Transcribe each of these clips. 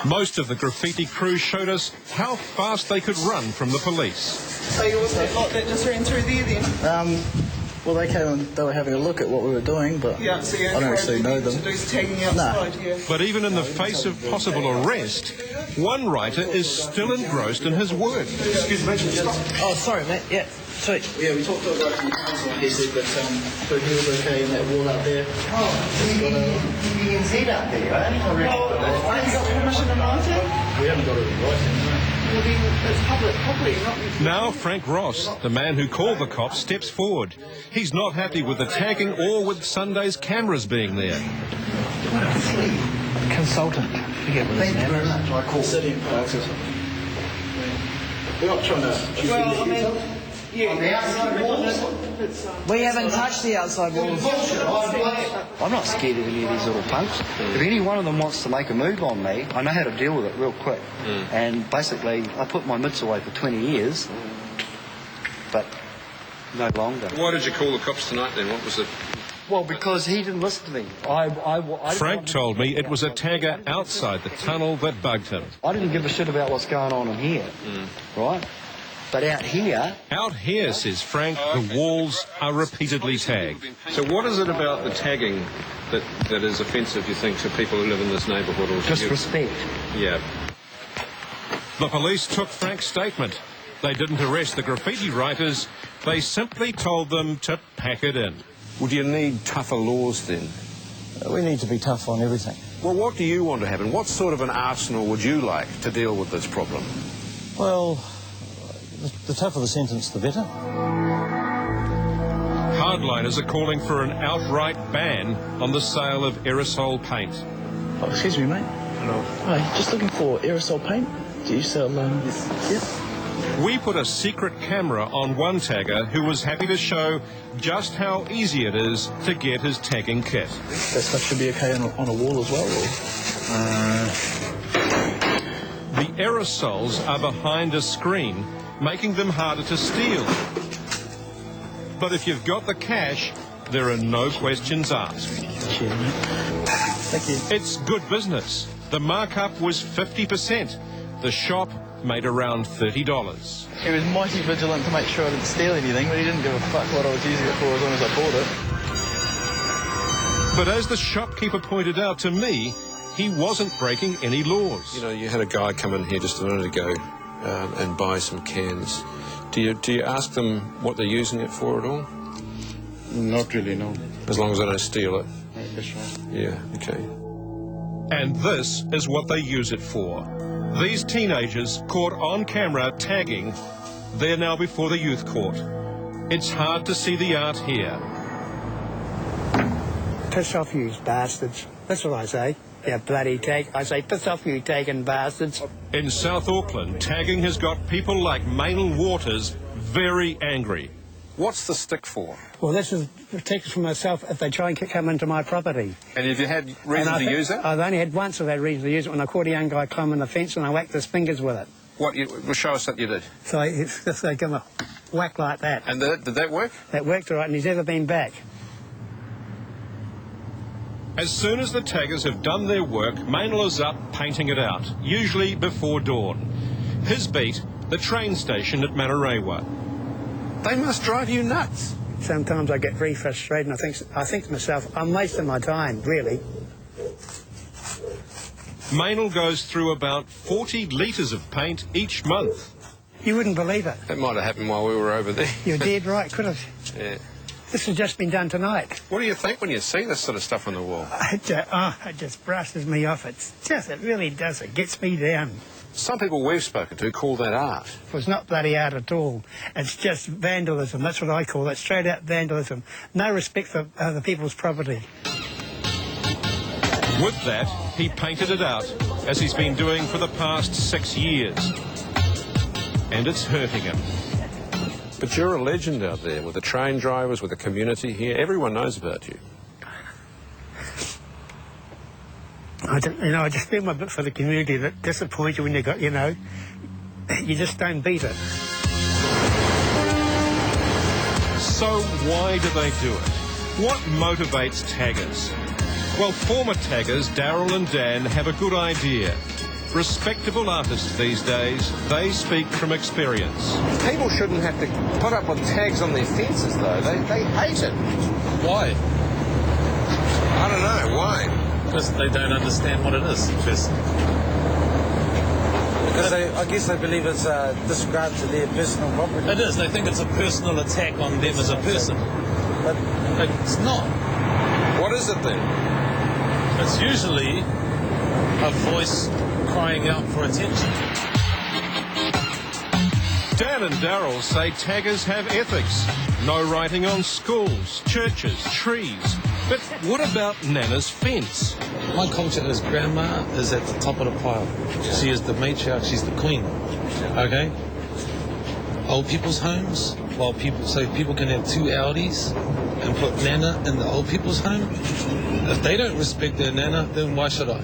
Most of the graffiti crew showed us how fast they could run from the police. So you was that lot that just ran through there then? Well, they came and they were having a look at what we were doing, but Yeah, so I don't actually know them. To do tagging outside, yeah. But even in the face of possible arrest, one writer is still engrossed in his work. Excuse me. Oh, sorry, mate. Yeah, sweet. Yeah, we talked to a guy from the council and he said that he was okay in that wall out there. Oh, you can see that there, right? Have you got permission to write it? We haven't got it in writing, no. Well, then it's public property, not... Now Frank Ross, the man who called the cops, steps forward. He's not happy with the tagging or with Sunday's cameras being there. Consultant. Forget what his name is. I call City and Parks or something. We're not trying to... Well, I mean... Yeah, the outside walls. We haven't touched the outside walls. I'm not scared of any of these little punks. If any one of them wants to make a move on me, I know how to deal with it real quick. And basically, I put my mitts away for 20 years, but no longer. Why did you call the cops tonight then? What was it? Well, because he didn't listen to me. Frank told me it was a tagger outside the tunnel that bugged him. I didn't give a shit about what's going on in here, right? But out here... Out here, says Frank, the walls are repeatedly tagged. So what is it about the tagging that is offensive, you think, to people who live in this neighbourhood? Or Just respect. Yeah. The police took Frank's statement. They didn't arrest the graffiti writers. They simply told them to pack it in. Would you need tougher laws then? We need to be tough on everything. Well, what do you want to happen? What sort of an arsenal would you like to deal with this problem? Well, the tougher the sentence, the better. Hardliners are calling for an outright ban on the sale of aerosol paint. Oh, excuse me, mate. Hello. Hi, just looking for aerosol paint. Do you sell... Yeah. We put a secret camera on one tagger who was happy to show just how easy it is to get his tagging kit. That stuff should be okay on a wall as well, or... The aerosols are behind a screen, making them harder to steal. But if you've got the cash, there are no questions asked. Cheers, mate. Thank you. It's good business. The markup was 50%. The shop made around $30. He was mighty vigilant to make sure I didn't steal anything, but he didn't give a fuck what I was using it for as long as I bought it. But as the shopkeeper pointed out to me, he wasn't breaking any laws. You know, you had a guy come in here just a minute ago and buy some cans. Do you ask them what they're using it for at all? Not really, no. As long as they don't steal it? That's right. Yeah, okay. And this is what they use it for. These teenagers caught on camera tagging, they're now before the youth court. It's hard to see the art here. Piss off, you bastards. That's what I say. You bloody tag. I say, piss off, you tagging bastards. In South Auckland, tagging has got people like Maynell Waters very angry. What's the stick for? Well, this is protected for myself if they try and come into my property. And have you had reason to use it? I've only had once I've had reason to use it when I caught a young guy climbing the fence and I whacked his fingers with it. What? Well, show us that you did. So it's just they give him a whack like that. And did that work? That worked all right, and he's never been back. As soon as the taggers have done their work, Maynell is up painting it out, usually before dawn. His beat, the train station at Manarewa. They must drive you nuts. Sometimes I get very frustrated and I think to myself, I'm wasting my time, really. Maynell goes through about 40 litres of paint each month. You wouldn't believe it. That might have happened while we were over there. You're dead right, could have. Yeah. This has just been done tonight. What do you think when you see this sort of stuff on the wall? It just brushes me off. It really does. It gets me down. Some people we've spoken to call that art. It was not bloody art at all. It's just vandalism. That's what I call it. Straight out vandalism. No respect for other people's property. With that, he painted it out, as he's been doing for the past 6 years. And it's hurting him. But you're a legend out there with the train drivers, with the community here. Everyone knows about you. I just feel my bit for the community that disappoints you when you got, you just don't beat it. So why do they do it? What motivates taggers? Well, former taggers Daryl and Dan have a good idea. Respectable artists these days, they speak from experience. People shouldn't have to put up with tags on their fences, though. They hate it. Why? I don't know. Why? Because they don't understand what it is. Because I guess they believe it's disregard to their personal property. It is. They think it's a personal attack on them as a person. But it's not. What is it then? It's usually a voice crying out for attention. Dan and Daryl say taggers have ethics. No writing on schools, churches, trees. But what about Nana's fence? My culture is grandma is at the top of the pile. She is the matriarch, she's the queen. Okay? Old people's homes, so people can have 2 Audis and put Nana in the old people's home. If they don't respect their Nana, then why should I?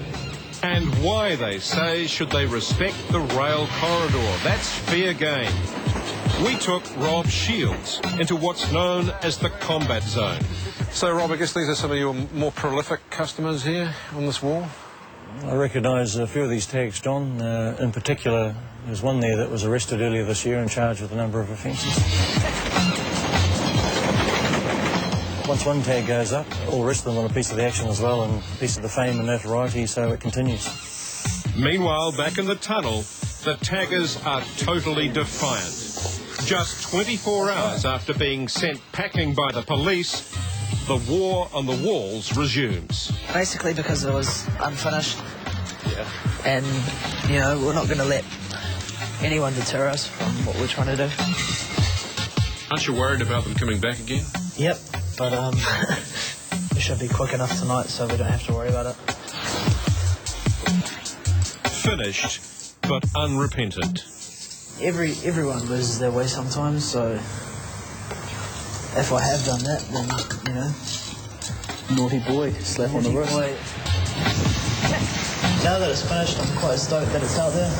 And why, they say, should they respect the rail corridor? That's fair game. We took Rob Shields into what's known as the combat zone. So, Rob, I guess these are some of your more prolific customers here on this wall? I recognise a few of these tags, John. In particular, there's one there that was arrested earlier this year and charged with a number of offences. Once one tag goes up, all the rest of them want a piece of the action as well and a piece of the fame and notoriety, so it continues. Meanwhile, back in the tunnel, the taggers are totally defiant. Just 24 hours after being sent packing by the police, the war on the walls resumes. Basically because it was unfinished. Yeah. And, you know, we're not going to let anyone deter us from what we're trying to do. Aren't you worried about them coming back again? Yep, but it should be quick enough tonight so we don't have to worry about it. Finished, but unrepentant. Everyone loses their way sometimes, so if I have done that, then, you know, naughty boy, slap on the wrist. Now that it's finished, I'm quite stoked that it's out there.